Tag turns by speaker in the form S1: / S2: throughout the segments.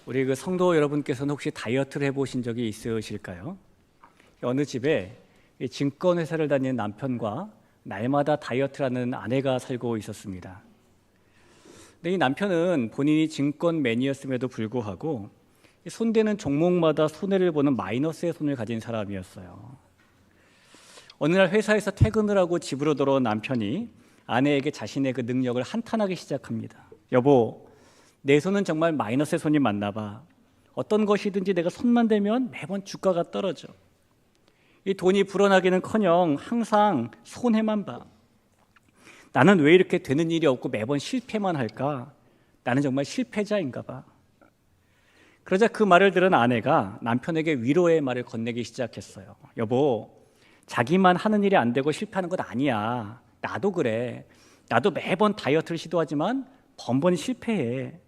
S1: 우리 그 성도 여러분께서는 혹시 다이어트를 해보신 적이 있으실까요? 어느 집에 증권회사를 다니는 남편과 날마다 다이어트라는 아내가 살고 있었습니다. 근데 이 남편은 본인이 증권맨이었음에도 불구하고 손대는 종목마다 손해를 보는 마이너스의 손을 가진 사람이었어요. 어느 날 회사에서 퇴근을 하고 집으로 돌아온 남편이 아내에게 자신의 그 능력을 한탄하기 시작합니다. 여보, 내 손은 정말 마이너스의 손이 맞나 봐. 어떤 것이든지 내가 손만 대면 매번 주가가 떨어져. 이 돈이 불어나기는커녕 항상 손해만 봐. 나는 왜 이렇게 되는 일이 없고 매번 실패만 할까? 나는 정말 실패자인가 봐. 그러자 그 말을 들은 아내가 남편에게 위로의 말을 건네기 시작했어요. 여보, 자기만 하는 일이 안 되고 실패하는 것 아니야. 나도 그래. 나도 매번 다이어트를 시도하지만 번번이 실패해.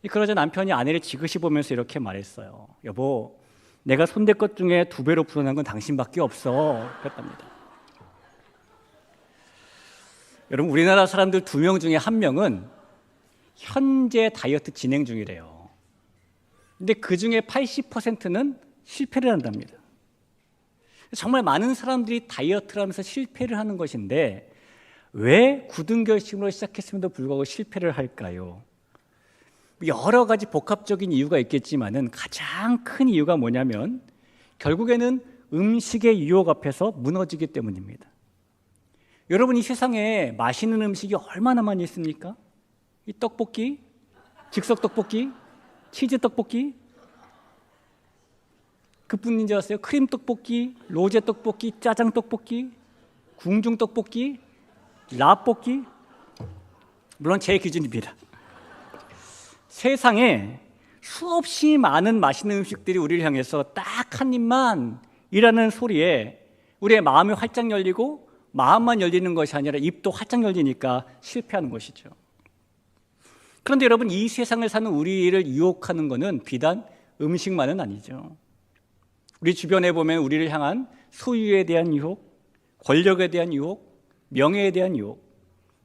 S1: 그러자 남편이 아내를 지그시 보면서 이렇게 말했어요. 여보, 내가 손댈 것 중에 2배로 불어난 건 당신밖에 없어. 그랬답니다. 여러분, 우리나라 사람들 2명 중에 1명은 현재 다이어트 진행 중이래요. 근데 그 중에 80%는 실패를 한답니다. 정말 많은 사람들이 다이어트를 하면서 실패를 하는 것인데 왜 굳은 결심으로 시작했음에도 불구하고 실패를 할까요? 여러 가지 복합적인 이유가 있겠지만은 가장 큰 이유가 뭐냐면 결국에는 음식의 유혹 앞에서 무너지기 때문입니다. 여러분, 이 세상에 맛있는 음식이 얼마나 많이 있습니까? 이 떡볶이, 즉석 떡볶이, 치즈 떡볶이, 그뿐인 줄 아세요? 크림 떡볶이, 로제 떡볶이, 짜장 떡볶이, 궁중 떡볶이, 라볶이. 물론 제 기준입니다. 세상에 수없이 많은 맛있는 음식들이 우리를 향해서 딱 한 입만 이라는 소리에 우리의 마음이 활짝 열리고 마음만 열리는 것이 아니라 입도 활짝 열리니까 실패하는 것이죠. 그런데 여러분, 이 세상을 사는 우리를 유혹하는 것은 비단 음식만은 아니죠. 우리 주변에 보면 우리를 향한 소유에 대한 유혹, 권력에 대한 유혹, 명예에 대한 유혹,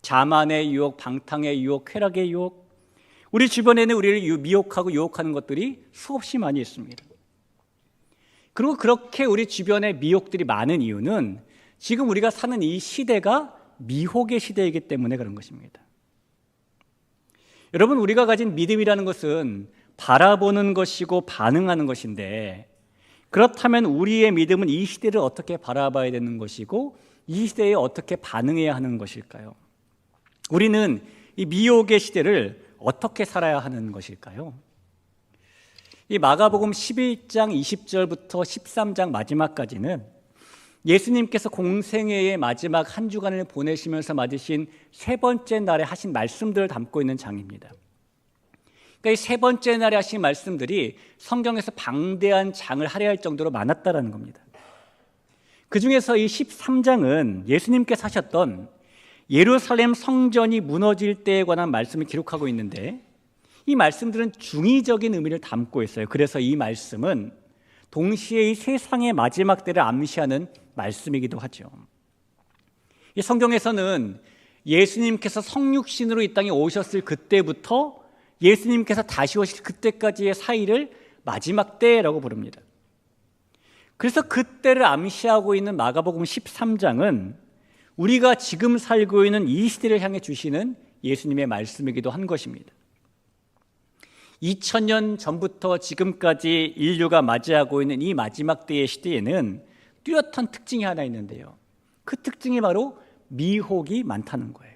S1: 자만의 유혹, 방탕의 유혹, 쾌락의 유혹, 우리 주변에는 우리를 미혹하고 유혹하는 것들이 수없이 많이 있습니다. 그리고 그렇게 우리 주변에 미혹들이 많은 이유는 지금 우리가 사는 이 시대가 미혹의 시대이기 때문에 그런 것입니다. 여러분, 우리가 가진 믿음이라는 것은 바라보는 것이고 반응하는 것인데, 그렇다면 우리의 믿음은 이 시대를 어떻게 바라봐야 되는 것이고 이 시대에 어떻게 반응해야 하는 것일까요? 우리는 이 미혹의 시대를 어떻게 살아야 하는 것일까요? 이 마가복음 11장 20절부터 13장 마지막까지는 예수님께서 공생애의 마지막 한 주간을 보내시면서 맞으신 3번째 날에 하신 말씀들을 담고 있는 장입니다. 그러니까 이 3번째 날에 하신 말씀들이 성경에서 방대한 장을 할애할 정도로 많았다라는 겁니다. 그 중에서 이 13장은 예수님께서 하셨던 예루살렘 성전이 무너질 때에 관한 말씀을 기록하고 있는데 이 말씀들은 중의적인 의미를 담고 있어요. 그래서 이 말씀은 동시에 이 세상의 마지막 때를 암시하는 말씀이기도 하죠. 이 성경에서는 예수님께서 성육신으로 이 땅에 오셨을 그때부터 예수님께서 다시 오실 그때까지의 사이를 마지막 때라고 부릅니다. 그래서 그때를 암시하고 있는 마가복음 13장은 우리가 지금 살고 있는 이 시대를 향해 주시는 예수님의 말씀이기도 한 것입니다. 2000년 전부터 지금까지 인류가 맞이하고 있는 이 마지막 때의 시대에는 뚜렷한 특징이 하나 있는데요. 그 특징이 바로 미혹이 많다는 거예요.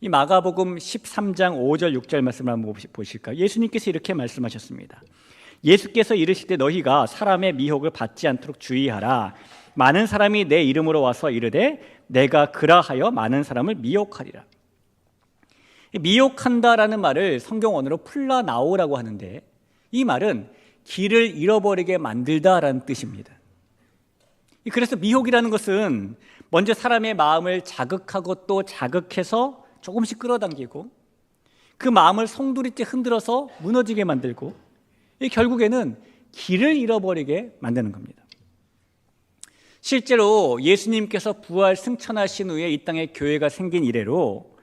S1: 이 마가복음 13장 5절 6절 말씀을 한번 보실까요? 예수님께서 이렇게 말씀하셨습니다. 예수께서 이르시되 너희가 사람의 미혹을 받지 않도록 주의하라. 많은 사람이 내 이름으로 와서 이르되 내가 그라하여 많은 사람을 미혹하리라. 미혹한다라는 말을 성경 언어로 플라나오라고 하는데 이 말은 길을 잃어버리게 만들다라는 뜻입니다. 그래서 미혹이라는 것은 먼저 사람의 마음을 자극하고 또 자극해서 조금씩 끌어당기고 그 마음을 송두리째 흔들어서 무너지게 만들고 결국에는 길을 잃어버리게 만드는 겁니다. 실제로 예수님께서 부활 승천하신 후에 이 땅에 교회가 생긴 이래로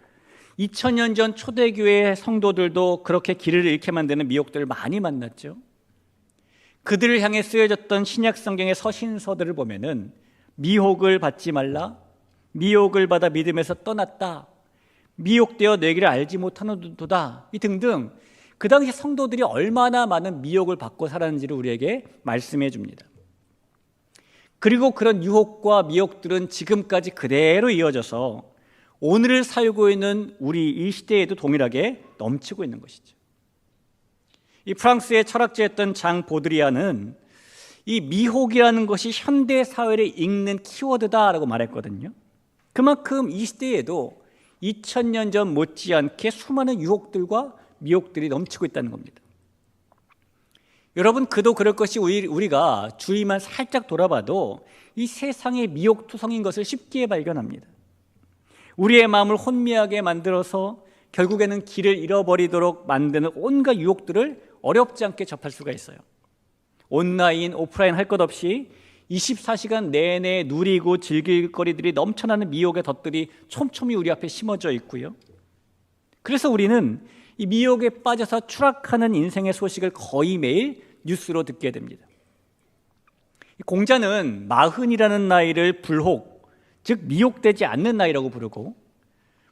S1: 2000년 전 초대교회 성도들도 그렇게 길을 잃게 만드는 미혹들을 많이 만났죠. 그들을 향해 쓰여졌던 신약 성경의 서신서들을 보면은 미혹을 받지 말라, 미혹을 받아 믿음에서 떠났다, 미혹되어 내 길을 알지 못하는도다, 이 등등 그 당시 성도들이 얼마나 많은 미혹을 받고 살았는지를 우리에게 말씀해 줍니다. 그리고 그런 유혹과 미혹들은 지금까지 그대로 이어져서 오늘을 살고 있는 우리 이 시대에도 동일하게 넘치고 있는 것이죠. 이 프랑스의 철학자였던 장 보드리아는 이 미혹이라는 것이 현대 사회를 읽는 키워드다라고 말했거든요. 그만큼 이 시대에도 2000년 전 못지않게 수많은 유혹들과 미혹들이 넘치고 있다는 겁니다. 여러분, 그도 그럴 것이 우리가 주위만 살짝 돌아봐도 이 세상의 미혹투성인 것을 쉽게 발견합니다. 우리의 마음을 혼미하게 만들어서 결국에는 길을 잃어버리도록 만드는 온갖 유혹들을 어렵지 않게 접할 수가 있어요. 온라인, 오프라인 할 것 없이 24시간 내내 누리고 즐길 거리들이 넘쳐나는 미혹의 덫들이 촘촘히 우리 앞에 심어져 있고요. 그래서 우리는 이 미혹에 빠져서 추락하는 인생의 소식을 거의 매일 뉴스로 듣게 됩니다. 공자는 40이라는 나이를 불혹, 즉 미혹되지 않는 나이라고 부르고,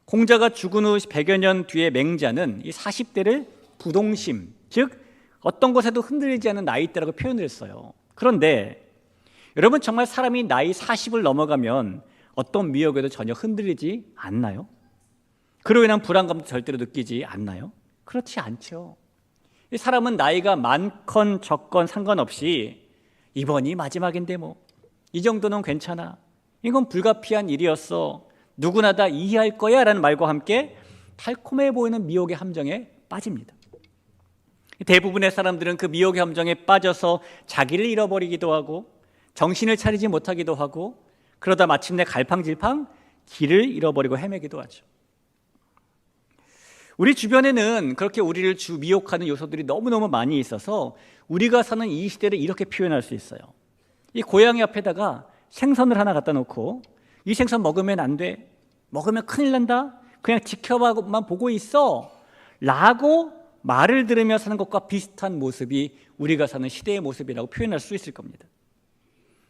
S1: 공자가 죽은 후 100여 년 뒤에 맹자는 이 40대를 부동심, 즉 어떤 것에도 흔들리지 않는 나이대라고 표현을 했어요. 그런데 여러분, 정말 사람이 나이 40을 넘어가면 어떤 미혹에도 전혀 흔들리지 않나요? 그로 인한 불안감도 절대로 느끼지 않나요? 그렇지 않죠. 이 사람은 나이가 많건 적건 상관없이 이번이 마지막인데 뭐 이 정도는 괜찮아, 이건 불가피한 일이었어, 누구나 다 이해할 거야 라는 말과 함께 달콤해 보이는 미혹의 함정에 빠집니다. 대부분의 사람들은 그 미혹의 함정에 빠져서 자기를 잃어버리기도 하고 정신을 차리지 못하기도 하고, 그러다 마침내 갈팡질팡 길을 잃어버리고 헤매기도 하죠. 우리 주변에는 그렇게 우리를 미혹하는 요소들이 너무너무 많이 있어서 우리가 사는 이 시대를 이렇게 표현할 수 있어요. 이 고양이 앞에다가 생선을 하나 갖다 놓고 이 생선 먹으면 안 돼, 먹으면 큰일 난다, 그냥 지켜만 보고 있어 라고 말을 들으며 사는 것과 비슷한 모습이 우리가 사는 시대의 모습이라고 표현할 수 있을 겁니다.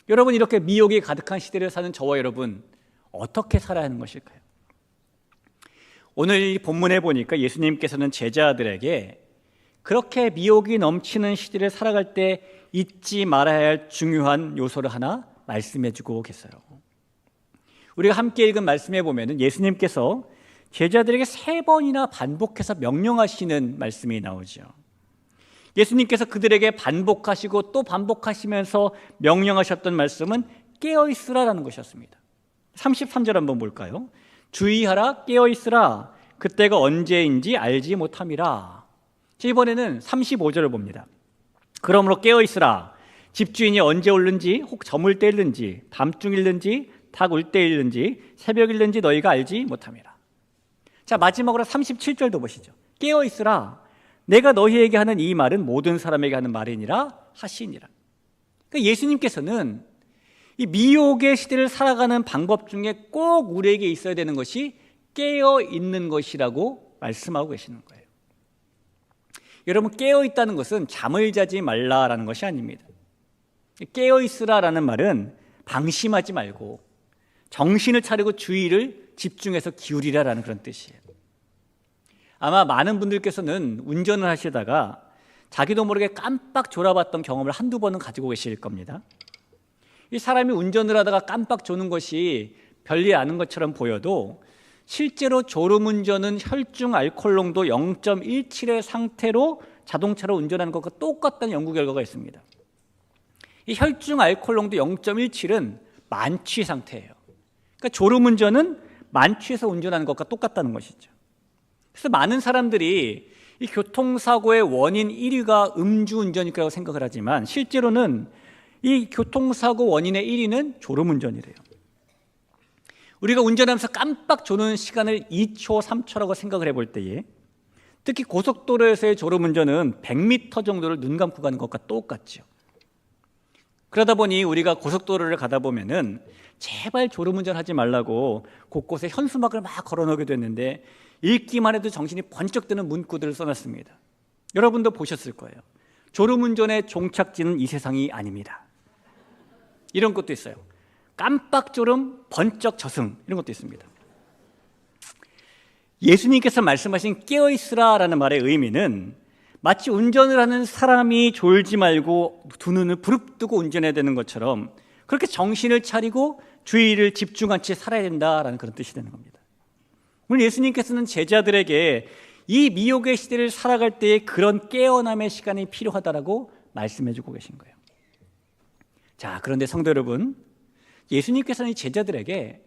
S1: 여러분, 이렇게 미혹이 가득한 시대를 사는 저와 여러분, 어떻게 살아야 하는 것일까요? 오늘 이 본문에 보니까 예수님께서는 제자들에게 그렇게 미혹이 넘치는 시대를 살아갈 때 잊지 말아야 할 중요한 요소를 하나 말씀해 주고 계세요. 우리가 함께 읽은 말씀에 보면 예수님께서 제자들에게 3번이나 반복해서 명령하시는 말씀이 나오죠. 예수님께서 그들에게 반복하시고 또 반복하시면서 명령하셨던 말씀은 깨어있으라라는 것이었습니다. 33절 한번 볼까요? 주의하라, 깨어있으라, 그때가 언제인지 알지 못함이라. 이번에는 35절을 봅니다. 그러므로 깨어있으라, 집주인이 언제 올는지, 혹 저물 때일는지, 밤중일는지, 닭 울 때일는지, 새벽일는지 너희가 알지 못함이라. 자, 마지막으로 37절도 보시죠. 깨어있으라, 내가 너희에게 하는 이 말은 모든 사람에게 하는 말이니라 하시니라. 그러니까 예수님께서는 이 미혹의 시대를 살아가는 방법 중에 꼭 우리에게 있어야 되는 것이 깨어있는 것이라고 말씀하고 계시는 거예요. 여러분, 깨어있다는 것은 잠을 자지 말라라는 것이 아닙니다. 깨어있으라라는 말은 방심하지 말고 정신을 차리고 주의를 집중해서 기울이라라는 그런 뜻이에요. 아마 많은 분들께서는 운전을 하시다가 자기도 모르게 깜빡 졸아봤던 경험을 한두 번은 가지고 계실 겁니다. 이 사람이 운전을 하다가 깜빡 조는 것이 별일 아닌 것처럼 보여도 실제로 졸음운전은 혈중 알코올 농도 0.17의 상태로 자동차로 운전하는 것과 똑같다는 연구 결과가 있습니다. 이 혈중 알코올 농도 0.17은 만취 상태예요. 그러니까 졸음운전은 만취해서 운전하는 것과 똑같다는 것이죠. 그래서 많은 사람들이 이 교통사고의 원인 1위가 음주운전이라고 생각을 하지만 실제로는 이 교통사고 원인의 1위는 졸음운전이래요. 우리가 운전하면서 깜빡 조는 시간을 2초, 3초라고 생각을 해볼 때에 특히 고속도로에서의 졸음운전은 100m 정도를 눈 감고 가는 것과 똑같죠. 그러다 보니 우리가 고속도로를 가다 보면은 제발 졸음운전하지 말라고 곳곳에 현수막을 막 걸어놓게 됐는데 읽기만 해도 정신이 번쩍 드는 문구들을 써놨습니다. 여러분도 보셨을 거예요. 졸음운전의 종착지는 이 세상이 아닙니다. 이런 것도 있어요. 깜빡 졸음, 번쩍 저승, 이런 것도 있습니다. 예수님께서 말씀하신 깨어있으라라는 말의 의미는 마치 운전을 하는 사람이 졸지 말고 두 눈을 부릅뜨고 운전해야 되는 것처럼 그렇게 정신을 차리고 주의를 집중한 채 살아야 된다라는 그런 뜻이 되는 겁니다. 오늘 예수님께서는 제자들에게 이 미혹의 시대를 살아갈 때에 그런 깨어남의 시간이 필요하다라고 말씀해 주고 계신 거예요. 자, 그런데 성도 여러분, 예수님께서는 이 제자들에게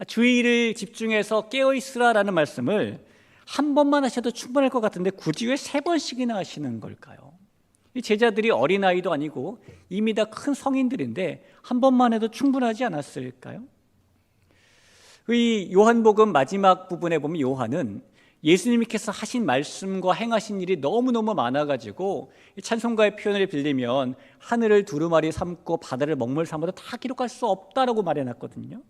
S1: 주의를 집중해서 깨어있으라라는 말씀을 한 번만 하셔도 충분할 것 같은데 굳이 왜 3번씩이나 하시는 걸까요? 이 제자들이 어린아이도 아니고 이미 다 큰 성인들인데 한 번만 해도 충분하지 않았을까요? 이 요한복음 마지막 부분에 보면 요한은 예수님께서 하신 말씀과 행하신 일이 너무너무 많아가지고 찬송가의 표현을 빌리면 하늘을 두루마리 삼고 바다를 먹물 삼아도 다 기록할 수 없다라고 말해놨거든요.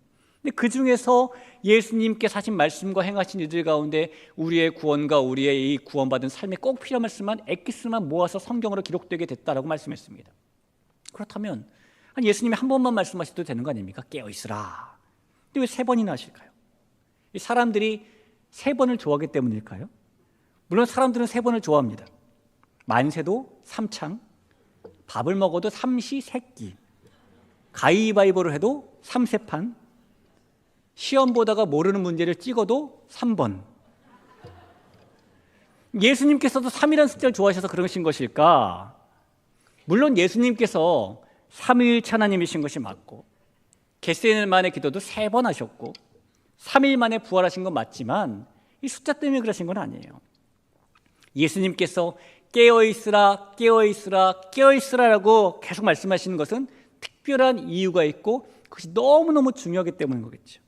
S1: 근데 그 중에서 예수님께서 하신 말씀과 행하신 일들 가운데 우리의 구원과 우리의 이 구원받은 삶에 꼭 필요한 말씀만 엑기스만 모아서 성경으로 기록되게 됐다라고 말씀했습니다. 그렇다면 예수님이 한 번만 말씀하셔도 되는 거 아닙니까? 깨어있으라. 근데 왜 3번이나 하실까요? 이 사람들이 3번을 좋아하기 때문일까요? 물론 사람들은 3번을 좋아합니다. 만세도 3창, 밥을 먹어도 3시3끼, 가위바위보를 해도 3세판, 시험 보다가 모르는 문제를 찍어도 3번. 예수님께서도 3이라는 숫자를 좋아하셔서 그러신 것일까? 물론 예수님께서 삼위일체 하나님이신 것이 맞고 겟세마네 기도도 3번 하셨고 3일 만에 부활하신 건 맞지만 이 숫자 때문에 그러신 건 아니에요. 예수님께서 깨어있으라, 깨어있으라, 깨어있으라라고 계속 말씀하시는 것은 특별한 이유가 있고 그것이 너무너무 중요하기 때문인 거겠죠.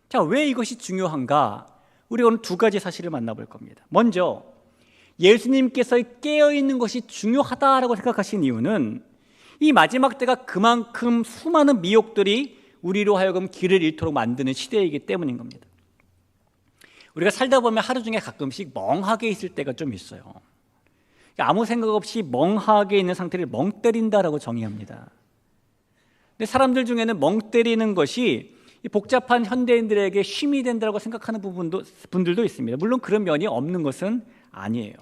S1: 자, 왜 이것이 중요한가? 우리가 오늘 2가지 사실을 만나볼 겁니다. 먼저 예수님께서 깨어있는 것이 중요하다라고 생각하신 이유는 이 마지막 때가 그만큼 수많은 미혹들이 우리로 하여금 길을 잃도록 만드는 시대이기 때문인 겁니다. 우리가 살다 보면 하루 중에 가끔씩 멍하게 있을 때가 좀 있어요. 아무 생각 없이 멍하게 있는 상태를 멍 때린다라고 정의합니다. 근데 사람들 중에는 멍 때리는 것이 복잡한 현대인들에게 쉼이 된다고 생각하는 분들도 있습니다. 물론 그런 면이 없는 것은 아니에요.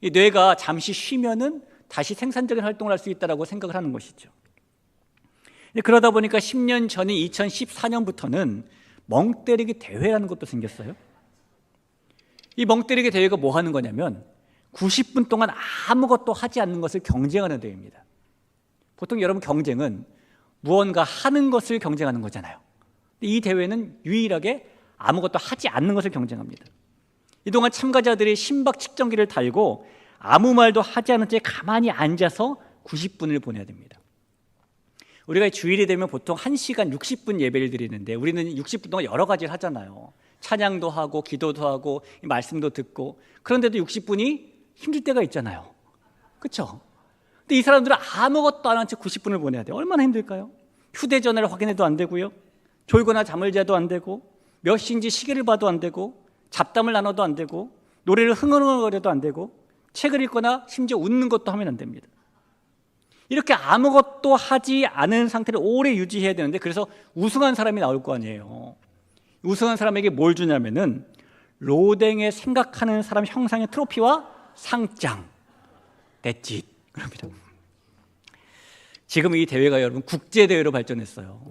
S1: 이 뇌가 잠시 쉬면은 다시 생산적인 활동을 할 수 있다고 생각을 하는 것이죠. 그러다 보니까 10년 전인 2014년부터는 멍 때리기 대회라는 것도 생겼어요. 이 멍 때리기 대회가 뭐 하는 거냐면 90분 동안 아무것도 하지 않는 것을 경쟁하는 대회입니다. 보통 여러분 경쟁은 무언가 하는 것을 경쟁하는 거잖아요. 이 대회는 유일하게 아무것도 하지 않는 것을 경쟁합니다. 이동안 참가자들이 심박 측정기를 달고 아무 말도 하지 않은 채 가만히 앉아서 90분을 보내야 됩니다. 우리가 주일이 되면 보통 1시간 60분 예배를 드리는데 우리는 60분 동안 여러 가지를 하잖아요. 찬양도 하고 기도도 하고 말씀도 듣고 그런데도 60분이 힘들 때가 있잖아요. 그렇죠? 근데 이 사람들은 아무것도 안 한 채 90분을 보내야 돼요. 얼마나 힘들까요? 휴대전화를 확인해도 안 되고요. 졸거나 잠을 자도 안 되고 몇 시인지 시계를 봐도 안 되고 잡담을 나눠도 안 되고 노래를 흥얼흥얼거려도 안 되고 책을 읽거나 심지어 웃는 것도 하면 안 됩니다. 이렇게 아무것도 하지 않은 상태를 오래 유지해야 되는데 그래서 우승한 사람이 나올 거 아니에요. 우승한 사람에게 뭘 주냐면은 로댕에 생각하는 사람 형상의 트로피와 상장. That's it. 그럽니다. 지금 이 대회가 여러분 국제대회로 발전했어요.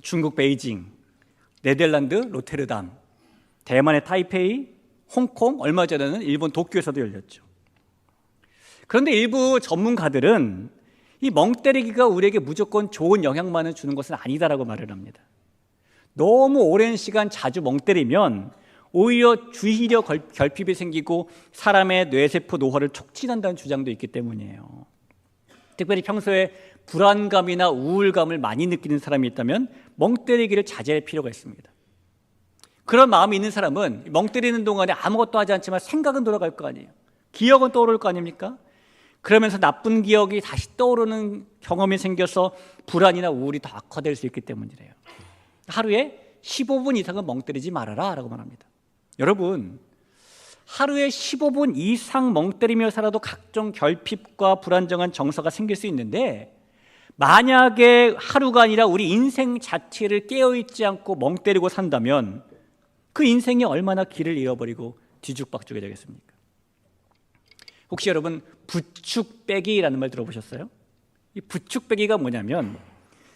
S1: 중국 베이징, 네덜란드 로테르담, 대만의 타이페이, 홍콩, 얼마 전에는 일본 도쿄에서도 열렸죠. 그런데 일부 전문가들은 이 멍 때리기가 우리에게 무조건 좋은 영향만을 주는 것은 아니다라고 말을 합니다. 너무 오랜 시간 자주 멍 때리면 오히려 주의력 결핍이 생기고 사람의 뇌세포 노화를 촉진한다는 주장도 있기 때문이에요. 특별히 평소에 불안감이나 우울감을 많이 느끼는 사람이 있다면 멍 때리기를 자제할 필요가 있습니다. 그런 마음이 있는 사람은 멍 때리는 동안에 아무것도 하지 않지만 생각은 돌아갈 거 아니에요. 기억은 떠오를 거 아닙니까? 그러면서 나쁜 기억이 다시 떠오르는 경험이 생겨서 불안이나 우울이 더 악화될 수 있기 때문이래요. 하루에 15분 이상은 멍 때리지 말아라 라고 말합니다. 여러분, 하루에 15분 이상 멍 때리며 살아도 각종 결핍과 불안정한 정서가 생길 수 있는데, 만약에 하루가 아니라 우리 인생 자체를 깨어있지 않고 멍 때리고 산다면 그 인생이 얼마나 길을 잃어버리고 뒤죽박죽이 되겠습니까? 혹시 여러분 부축배기라는 말 들어보셨어요? 이 부축배기가 뭐냐면,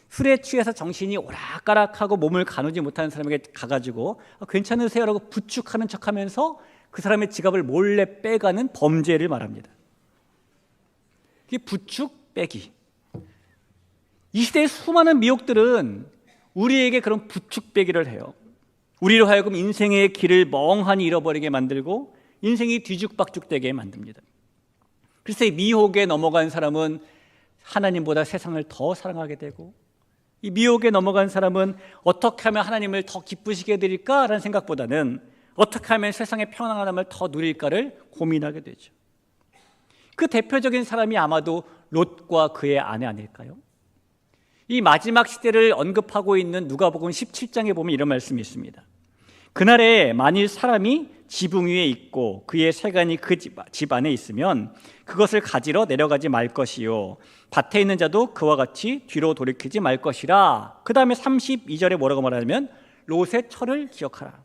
S1: 술에 취해서 정신이 오락가락하고 몸을 가누지 못하는 사람에게 가가지고 괜찮으세요? 라고 부축하는 척하면서 그 사람의 지갑을 몰래 빼가는 범죄를 말합니다. 이게 부축배기. 이 시대의 수많은 미혹들은 우리에게 그런 부축배기를 해요. 우리로 하여금 인생의 길을 멍하니 잃어버리게 만들고 인생이 뒤죽박죽되게 만듭니다. 그래서 이 미혹에 넘어간 사람은 하나님보다 세상을 더 사랑하게 되고, 이 미혹에 넘어간 사람은 어떻게 하면 하나님을 더 기쁘시게 해드릴까라는 생각보다는 어떻게 하면 세상의 평안함을 더 누릴까를 고민하게 되죠. 그 대표적인 사람이 아마도 롯과 그의 아내 아닐까요? 이 마지막 시대를 언급하고 있는 누가복음 17장에 보면 이런 말씀이 있습니다. 그날에 만일 사람이 지붕 위에 있고 그의 세간이 그 집 안에 있으면 그것을 가지러 내려가지 말 것이요, 밭에 있는 자도 그와 같이 뒤로 돌이키지 말 것이라. 그 다음에 32절에 뭐라고 말하냐면 롯의 철을 기억하라.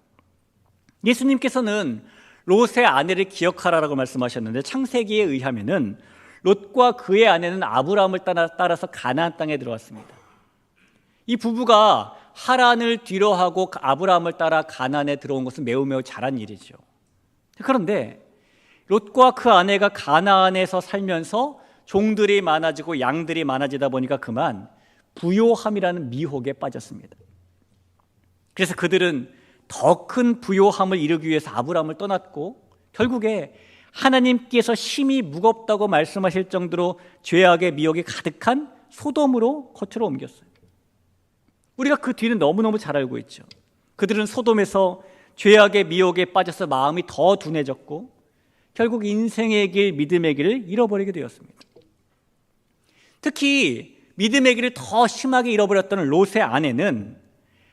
S1: 예수님께서는 롯의 아내를 기억하라라고 말씀하셨는데, 창세기에 의하면은 롯과 그의 아내는 아브라함을 따라서 가나안 땅에 들어왔습니다. 이 부부가 하란을 뒤로하고 아브라함을 따라 가나안에 들어온 것은 매우 잘한 일이죠. 그런데 롯과 그 아내가 가나안에서 살면서 종들이 많아지고 양들이 많아지다 보니까 그만 부요함이라는 미혹에 빠졌습니다. 그래서 그들은 더 큰 부요함을 이루기 위해서 아브라함을 떠났고, 결국에 하나님께서 심히 무겁다고 말씀하실 정도로 죄악의 미혹이 가득한 소돔으로 거처로 옮겼어요. 우리가 그 뒤는 너무너무 잘 알고 있죠. 그들은 소돔에서 죄악의 미혹에 빠져서 마음이 더 둔해졌고 결국 인생의 길, 믿음의 길을 잃어버리게 되었습니다. 특히 믿음의 길을 더 심하게 잃어버렸던 롯의 아내는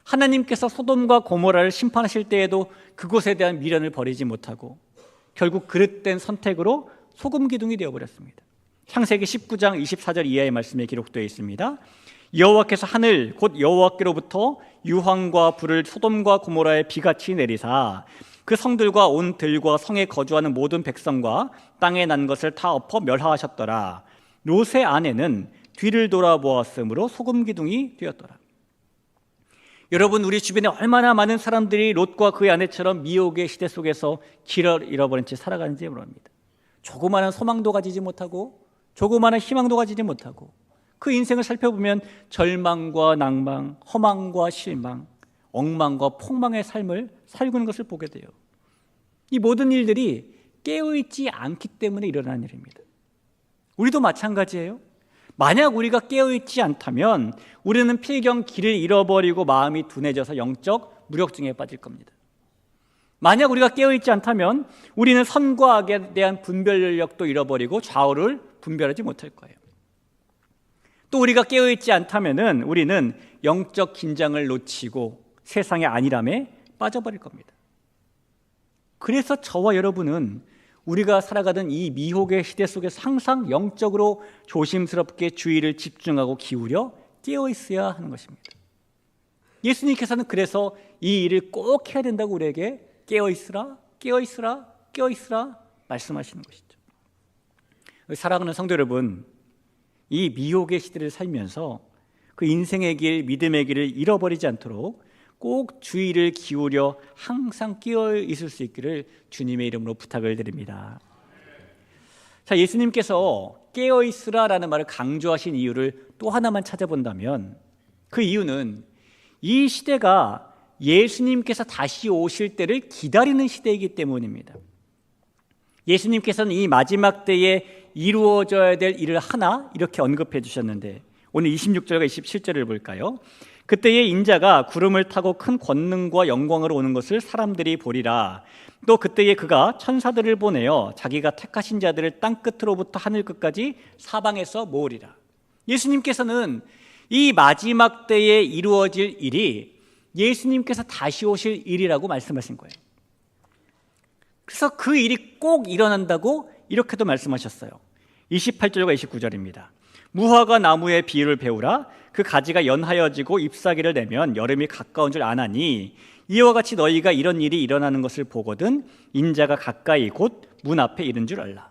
S1: 하나님께서 소돔과 고모라를 심판하실 때에도 그곳에 대한 미련을 버리지 못하고 결국 그릇된 선택으로 소금 기둥이 되어버렸습니다. 창세기 19장 24절 이하의 말씀에 기록되어 있습니다. 여호와께서 하늘 곧 여호와께로부터 유황과 불을 소돔과 고모라에 비같이 내리사 그 성들과 온 들과 성에 거주하는 모든 백성과 땅에 난 것을 다 엎어 멸하하셨더라. 롯의 아내는 뒤를 돌아보았으므로 소금 기둥이 되었더라. 여러분, 우리 주변에 얼마나 많은 사람들이 롯과 그의 아내처럼 미혹의 시대 속에서 길을 잃어버린 채 살아가는지 모릅니다. 조그마한 소망도 가지지 못하고 조그마한 희망도 가지지 못하고 그 인생을 살펴보면 절망과 낭망, 허망과 실망, 엉망과 폭망의 삶을 살고 있는 것을 보게 돼요. 이 모든 일들이 깨어있지 않기 때문에 일어나는 일입니다. 우리도 마찬가지예요. 만약 우리가 깨어있지 않다면 우리는 필경 길을 잃어버리고 마음이 둔해져서 영적 무력증에 빠질 겁니다. 만약 우리가 깨어있지 않다면 우리는 선과 악에 대한 분별력도 잃어버리고 좌우를 분별하지 못할 거예요. 또 우리가 깨어있지 않다면 우리는 영적 긴장을 놓치고 세상의 안일함에 빠져버릴 겁니다. 그래서 저와 여러분은 우리가 살아가던 이 미혹의 시대 속에서 항상 영적으로 조심스럽게 주의를 집중하고 기울여 깨어있어야 하는 것입니다. 예수님께서는 그래서 이 일을 꼭 해야 된다고 우리에게 깨어있으라, 깨어있으라, 깨어있으라 말씀하시는 것이죠. 사랑하는 성도 여러분, 이 미혹의 시대를 살면서 그 인생의 길, 믿음의 길을 잃어버리지 않도록 꼭 주의를 기울여 항상 깨어 있을 수 있기를 주님의 이름으로 부탁을 드립니다. 자, 예수님께서 깨어 있으라라는 말을 강조하신 이유를 또 하나만 찾아본다면 그 이유는 이 시대가 예수님께서 다시 오실 때를 기다리는 시대이기 때문입니다. 예수님께서는 이 마지막 때에 이루어져야 될 일을 하나 이렇게 언급해 주셨는데 오늘 26절과 27절을 볼까요? 그때의 인자가 구름을 타고 큰 권능과 영광으로 오는 것을 사람들이 보리라. 또 그때에 그가 천사들을 보내어 자기가 택하신 자들을 땅 끝으로부터 하늘 끝까지 사방에서 모으리라. 예수님께서는 이 마지막 때에 이루어질 일이 예수님께서 다시 오실 일이라고 말씀하신 거예요. 그래서 그 일이 꼭 일어난다고 이렇게도 말씀하셨어요. 28절과 29절입니다. 무화과 나무의 비유를 배우라. 그 가지가 연하여지고 잎사귀를 내면 여름이 가까운 줄 아나니 이와 같이 너희가 이런 일이 일어나는 것을 보거든 인자가 가까이 곧 문 앞에 이른 줄 알라.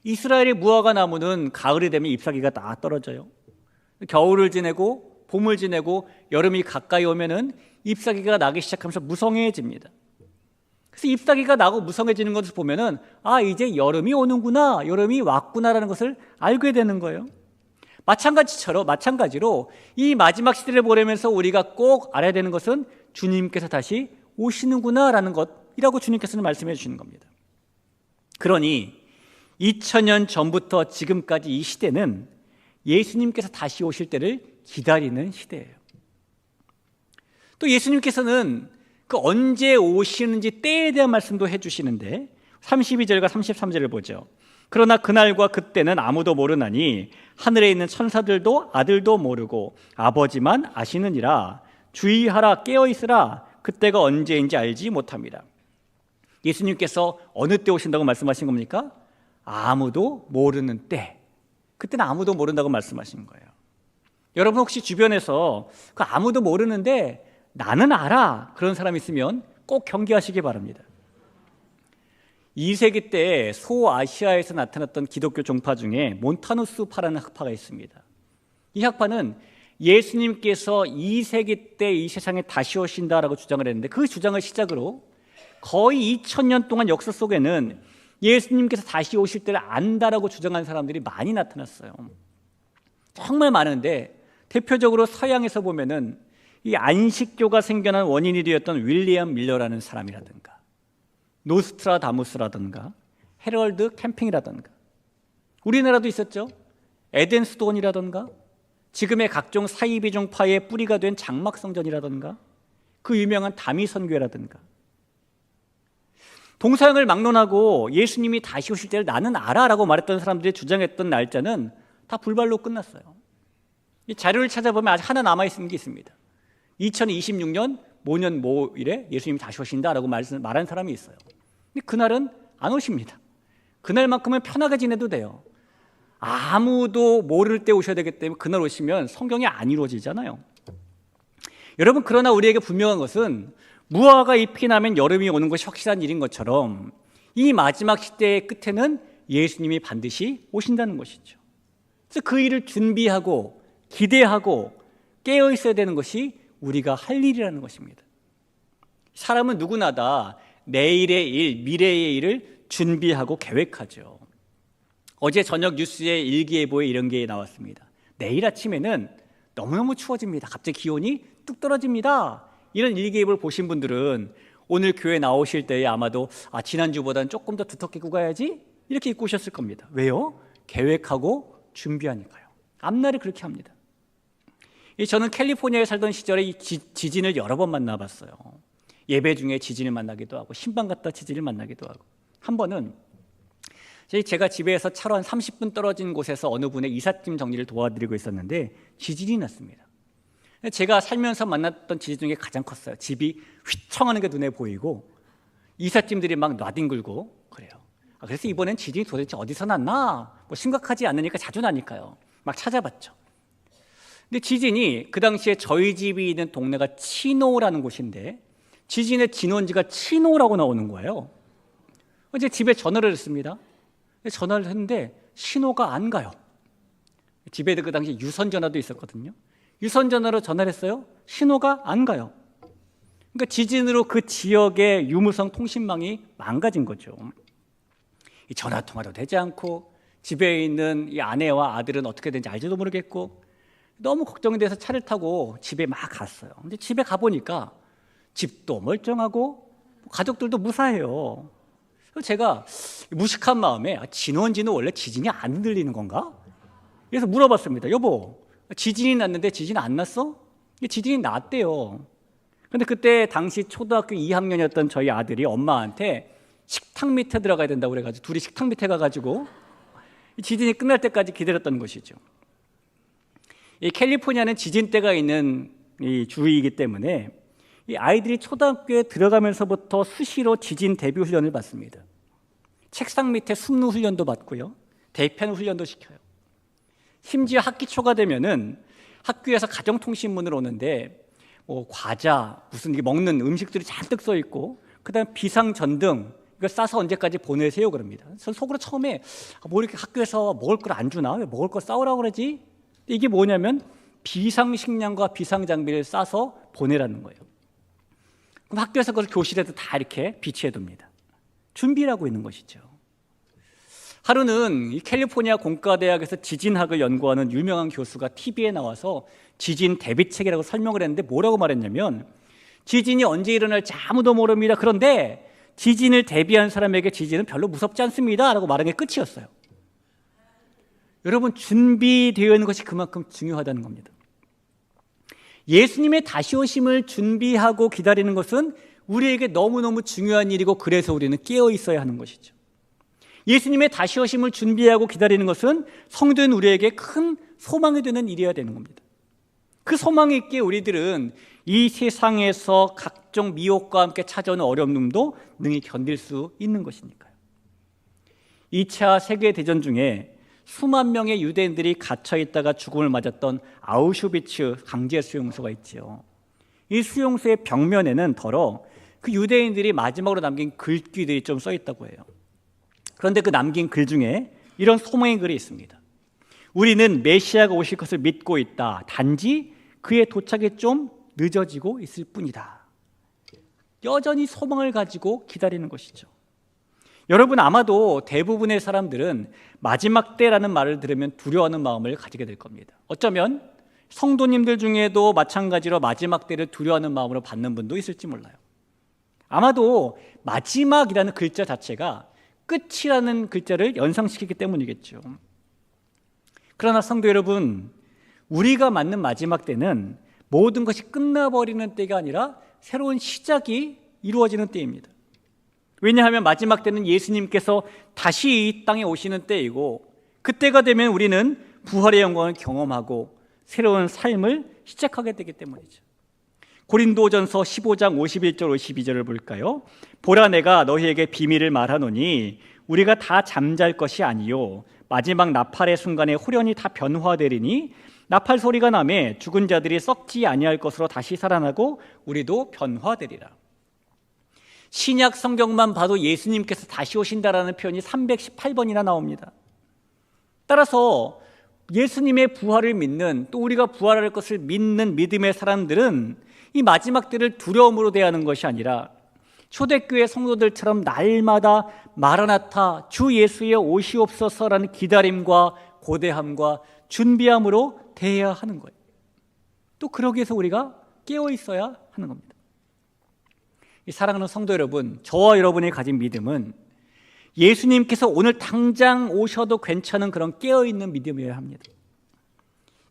S1: 이스라엘의 무화과 나무는 가을이 되면 잎사귀가 다 떨어져요. 겨울을 지내고 봄을 지내고 여름이 가까이 오면은 잎사귀가 나기 시작하면서 무성해집니다. 그래서 잎사귀가 나고 무성해지는 것을 보면은 이제 여름이 오는구나, 여름이 왔구나라는 것을 알게 되는 거예요. 마찬가지로 이 마지막 시대를 보내면서 우리가 꼭 알아야 되는 것은 주님께서 다시 오시는구나라는 것이라고 주님께서는 말씀해 주시는 겁니다. 그러니 2000년 전부터 지금까지 이 시대는 예수님께서 다시 오실 때를 기다리는 시대예요. 또 예수님께서는 그 언제 오시는지 때에 대한 말씀도 해주시는데 32절과 33절을 보죠. 그러나 그날과 그때는 아무도 모르나니 하늘에 있는 천사들도 아들도 모르고 아버지만 아시느니라. 주의하라, 깨어있으라. 그때가 언제인지 알지 못합니다. 예수님께서 어느 때 오신다고 말씀하신 겁니까? 아무도 모르는 때. 그때는 아무도 모른다고 말씀하신 거예요. 여러분 혹시 주변에서 그 아무도 모르는데 나는 알아, 그런 사람 있으면 꼭 경계하시기 바랍니다. 2세기 때 소아시아에서 나타났던 기독교 종파 중에 몬타누스파라는 학파가 있습니다. 이 학파는 예수님께서 2세기 때 이 세상에 다시 오신다라고 주장을 했는데 그 주장을 시작으로 거의 2000년 동안 역사 속에는 예수님께서 다시 오실 때를 안다라고 주장하는 사람들이 많이 나타났어요. 정말 많은데 대표적으로 서양에서 보면은 이 안식교가 생겨난 원인이 되었던 윌리엄 밀러라는 사람이라든가 노스트라다무스라든가 헤럴드 캠핑이라든가 우리나라도 있었죠. 에덴 수도원이라든가 지금의 각종 사이비종파의 뿌리가 된 장막성전이라든가 그 유명한 다미선교회라든가 동서양을 막론하고 예수님이 다시 오실 때를 나는 알아라고 말했던 사람들이 주장했던 날짜는 다 불발로 끝났어요. 이 자료를 찾아보면 아직 하나 남아있는 게 있습니다. 2026년 모년 모일에 예수님이 다시 오신다라고 말한 사람이 있어요. 근데 그날은 안 오십니다. 그날만큼은 편하게 지내도 돼요. 아무도 모를 때 오셔야 되기 때문에 그날 오시면 성경이 안 이루어지잖아요. 여러분, 그러나 우리에게 분명한 것은 무화과 잎이 나면 여름이 오는 것이 확실한 일인 것처럼 이 마지막 시대의 끝에는 예수님이 반드시 오신다는 것이죠. 그래서 그 일을 준비하고 기대하고 깨어 있어야 되는 것이 우리가 할 일이라는 것입니다. 사람은 누구나 다 내일의 일, 미래의 일을 준비하고 계획하죠. 어제 저녁 뉴스에 일기예보에 이런 게 나왔습니다. 내일 아침에는 너무너무 추워집니다. 갑자기 기온이 뚝 떨어집니다. 이런 일기예보를 보신 분들은 오늘 교회 나오실 때에 아마도 지난주보다는 조금 더 두텁게 입고 가야지 이렇게 입고 오셨을 겁니다. 왜요? 계획하고 준비하니까요. 앞날에 그렇게 합니다. 저는 캘리포니아에 살던 시절에 이 지진을 여러 번 만나봤어요. 예배 중에 지진을 만나기도 하고 신방 갔다 지진을 만나기도 하고 한 번은 제가 집에서 차로 한 30분 떨어진 곳에서 어느 분의 이삿짐 정리를 도와드리고 있었는데 지진이 났습니다. 제가 살면서 만났던 지진 중에 가장 컸어요. 집이 휘청하는 게 눈에 보이고 이삿짐들이 막 나뒹굴고 그래요. 그래서 이번엔 지진이 도대체 어디서 났나? 심각하지 않으니까 자주 나니까요. 막 찾아봤죠. 근데 지진이 그 당시에 저희 집이 있는 동네가 치노라는 곳인데 지진의 진원지가 치노라고 나오는 거예요. 이제 집에 전화를 했습니다. 전화를 했는데 신호가 안 가요. 집에 그 당시 유선 전화도 있었거든요. 유선 전화로 전화를 했어요. 신호가 안 가요. 그러니까 지진으로 그 지역의 유무선 통신망이 망가진 거죠. 이 전화 통화도 되지 않고 집에 있는 이 아내와 아들은 어떻게 되는지 알지도 모르겠고 너무 걱정이 돼서 차를 타고 집에 막 갔어요. 근데 집에 가보니까 집도 멀쩡하고 가족들도 무사해요. 그래서 제가 무식한 마음에 진원지는 원래 지진이 안 들리는 건가? 그래서 물어봤습니다. 여보, 지진이 났는데 지진 안 났어? 지진이 났대요. 근데 그때 당시 초등학교 2학년이었던 저희 아들이 엄마한테 식탁 밑에 들어가야 된다고 그래가지고 둘이 식탁 밑에 가가지고 지진이 끝날 때까지 기다렸던 것이죠. 이 캘리포니아는 지진대가 있는 이 주이기 때문에 이 아이들이 초등학교에 들어가면서부터 수시로 지진 대비 훈련을 받습니다. 책상 밑에 숨는 훈련도 받고요. 대피하는 훈련도 시켜요. 심지어 학기 초가 되면은 학교에서 가정통신문을 오는데 과자, 무슨 먹는 음식들이 잔뜩 써 있고, 그다음 비상전등 이거 싸서 언제까지 보내세요 그럽니다. 전 속으로 처음에 뭐 이렇게 학교에서 먹을 걸 안 주나? 왜 먹을 걸 싸오라고 그러지? 이게 뭐냐면 비상식량과 비상장비를 싸서 보내라는 거예요. 그럼 학교에서 그걸 교실에도 다 이렇게 비치해 둡니다. 준비를 하고 있는 것이죠. 하루는 이 캘리포니아 공과대학에서 지진학을 연구하는 유명한 교수가 TV에 나와서 지진 대비책이라고 설명을 했는데 뭐라고 말했냐면, 지진이 언제 일어날지 아무도 모릅니다. 그런데 지진을 대비한 사람에게 지진은 별로 무섭지 않습니다 라고 말한 게 끝이었어요. 여러분, 준비되어 있는 것이 그만큼 중요하다는 겁니다. 예수님의 다시 오심을 준비하고 기다리는 것은 우리에게 너무너무 중요한 일이고, 그래서 우리는 깨어 있어야 하는 것이죠. 예수님의 다시 오심을 준비하고 기다리는 것은 성도인 우리에게 큰 소망이 되는 일이어야 되는 겁니다. 그 소망이 있기에 우리들은 이 세상에서 각종 미혹과 함께 찾아오는 어려움도 능히 견딜 수 있는 것이니까요. 2차 세계대전 중에 수만 명의 유대인들이 갇혀 있다가 죽음을 맞았던 아우슈비츠 강제 수용소가 있지요. 이 수용소의 벽면에는 더러 그 유대인들이 마지막으로 남긴 글귀들이 좀 써 있다고 해요. 그런데 그 남긴 글 중에 이런 소망의 글이 있습니다. 우리는 메시아가 오실 것을 믿고 있다. 단지 그의 도착이 좀 늦어지고 있을 뿐이다. 여전히 소망을 가지고 기다리는 것이죠. 여러분, 아마도 대부분의 사람들은 마지막 때라는 말을 들으면 두려워하는 마음을 가지게 될 겁니다. 어쩌면 성도님들 중에도 마찬가지로 마지막 때를 두려워하는 마음으로 받는 분도 있을지 몰라요. 아마도 마지막이라는 글자 자체가 끝이라는 글자를 연상시키기 때문이겠죠. 그러나 성도 여러분, 우리가 맞는 마지막 때는 모든 것이 끝나버리는 때가 아니라 새로운 시작이 이루어지는 때입니다. 왜냐하면 마지막 때는 예수님께서 다시 이 땅에 오시는 때이고, 그때가 되면 우리는 부활의 영광을 경험하고 새로운 삶을 시작하게 되기 때문이죠. 고린도전서 15장 51절 52절을 볼까요? 보라, 내가 너희에게 비밀을 말하노니 우리가 다 잠잘 것이 아니요 마지막 나팔의 순간에 홀연히 다 변화되리니 나팔 소리가 나매 죽은 자들이 썩지 아니할 것으로 다시 살아나고 우리도 변화되리라. 신약 성경만 봐도 예수님께서 다시 오신다라는 표현이 318번이나 나옵니다. 따라서 예수님의 부활을 믿는, 또 우리가 부활할 것을 믿는 믿음의 사람들은 이 마지막 때를 두려움으로 대하는 것이 아니라 초대교회 성도들처럼 날마다 마라나타, 주 예수의 오시옵소서라는 기다림과 고대함과 준비함으로 대해야 하는 거예요. 또 그러기 위해서 우리가 깨어 있어야 하는 겁니다. 사랑하는 성도 여러분, 저와 여러분이 가진 믿음은 예수님께서 오늘 당장 오셔도 괜찮은 그런 깨어있는 믿음이어야 합니다.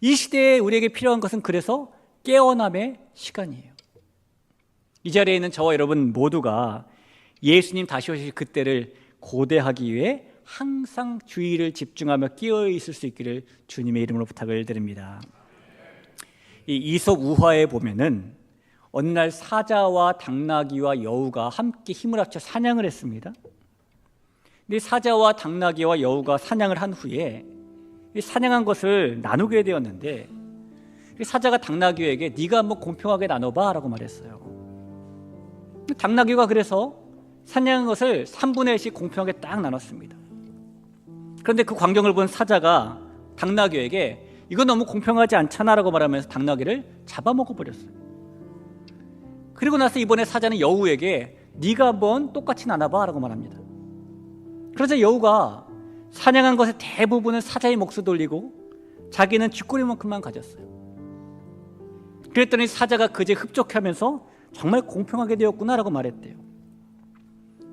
S1: 이 시대에 우리에게 필요한 것은 그래서 깨어남의 시간이에요. 이 자리에 있는 저와 여러분 모두가 예수님 다시 오실 그때를 고대하기 위해 항상 주의를 집중하며 깨어 있을 수 있기를 주님의 이름으로 부탁을 드립니다. 이 이솝 우화에 보면은 어느 날 사자와 당나귀와 여우가 함께 힘을 합쳐 사냥을 했습니다. 근데 사자와 당나귀와 여우가 사냥을 한 후에 사냥한 것을 나누게 되었는데, 사자가 당나귀에게 네가 한번 공평하게 나눠봐 라고 말했어요. 당나귀가 그래서 사냥한 것을 3분의 1씩 공평하게 딱 나눴습니다. 그런데 그 광경을 본 사자가 당나귀에게 이건 너무 공평하지 않잖아 라고 말하면서 당나귀를 잡아먹어버렸어요. 그리고 나서 이번에 사자는 여우에게 네가 한번 똑같이 나눠봐 라고 말합니다. 그러자 여우가 사냥한 것의 대부분은 사자의 몫을 돌리고 자기는 쥐꼬리만큼만 가졌어요. 그랬더니 사자가 그제 흡족해하면서 정말 공평하게 되었구나 라고 말했대요.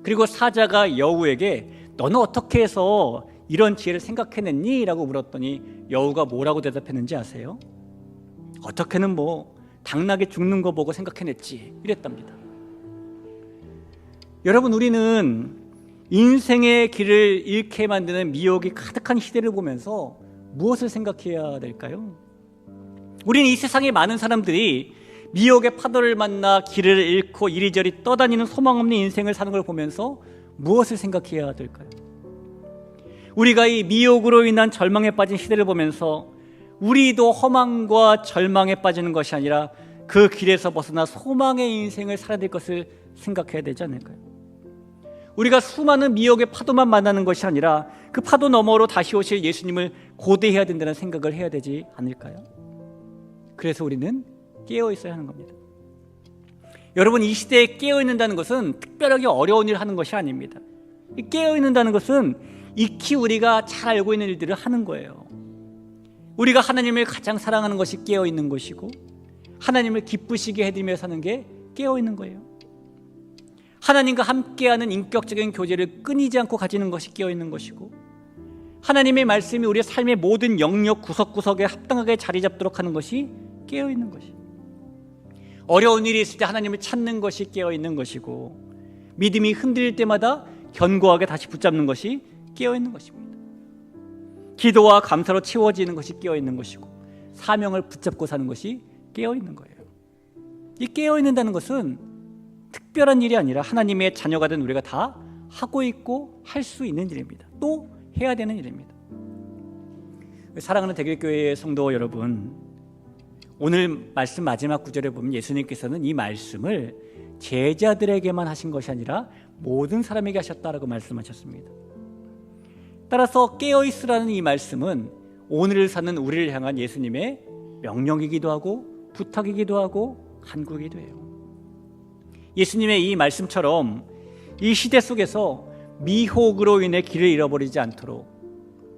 S1: 그리고 사자가 여우에게 너는 어떻게 해서 이런 지혜를 생각해냈니? 라고 물었더니 여우가 뭐라고 대답했는지 아세요? 어떻게는 당나귀 죽는 거 보고 생각해냈지 이랬답니다. 여러분, 우리는 인생의 길을 잃게 만드는 미혹이 가득한 시대를 보면서 무엇을 생각해야 될까요? 우리는 이 세상의 많은 사람들이 미혹의 파도를 만나 길을 잃고 이리저리 떠다니는 소망 없는 인생을 사는 걸 보면서 무엇을 생각해야 될까요? 우리가 이 미혹으로 인한 절망에 빠진 시대를 보면서 우리도 허망과 절망에 빠지는 것이 아니라 그 길에서 벗어나 소망의 인생을 살아야 될 것을 생각해야 되지 않을까요? 우리가 수많은 미혹의 파도만 만나는 것이 아니라 그 파도 너머로 다시 오실 예수님을 고대해야 된다는 생각을 해야 되지 않을까요? 그래서 우리는 깨어 있어야 하는 겁니다. 여러분, 이 시대에 깨어 있는다는 것은 특별하게 어려운 일을 하는 것이 아닙니다. 깨어 있는다는 것은 익히 우리가 잘 알고 있는 일들을 하는 거예요. 우리가 하나님을 가장 사랑하는 것이 깨어 있는 것이고, 하나님을 기쁘시게 해드리며 사는 게 깨어 있는 거예요. 하나님과 함께하는 인격적인 교제를 끊이지 않고 가지는 것이 깨어 있는 것이고, 하나님의 말씀이 우리의 삶의 모든 영역 구석구석에 합당하게 자리 잡도록 하는 것이 깨어 있는 것이, 어려운 일이 있을 때 하나님을 찾는 것이 깨어 있는 것이고, 믿음이 흔들릴 때마다 견고하게 다시 붙잡는 것이 깨어 있는 것입니다. 기도와 감사로 채워지는 것이 깨어 있는 것이고, 사명을 붙잡고 사는 것이 깨어 있는 거예요. 이 깨어 있는다는 것은 특별한 일이 아니라 하나님의 자녀가 된 우리가 다 하고 있고 할 수 있는 일입니다. 또 해야 되는 일입니다. 사랑하는 대길교회의 성도 여러분, 오늘 말씀 마지막 구절에 보면 예수님께서는 이 말씀을 제자들에게만 하신 것이 아니라 모든 사람에게 하셨다라고 말씀하셨습니다. 따라서 깨어있으라는 이 말씀은 오늘을 사는 우리를 향한 예수님의 명령이기도 하고 부탁이기도 하고 간구이기도 해요. 예수님의 이 말씀처럼 이 시대 속에서 미혹으로 인해 길을 잃어버리지 않도록,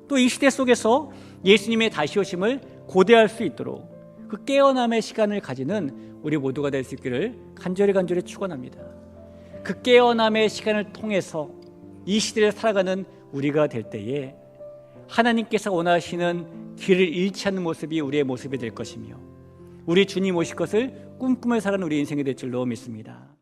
S1: 또 이 시대 속에서 예수님의 다시 오심을 고대할 수 있도록 그 깨어남의 시간을 가지는 우리 모두가 될 수 있기를 간절히 축원합니다. 그 깨어남의 시간을 통해서 이 시대를 살아가는 우리가 될 때에 하나님께서 원하시는 길을 잃지 않는 모습이 우리의 모습이 될 것이며, 우리 주님 오실 것을 꿈꾸며 살아가는 우리 인생이 될 줄로 믿습니다.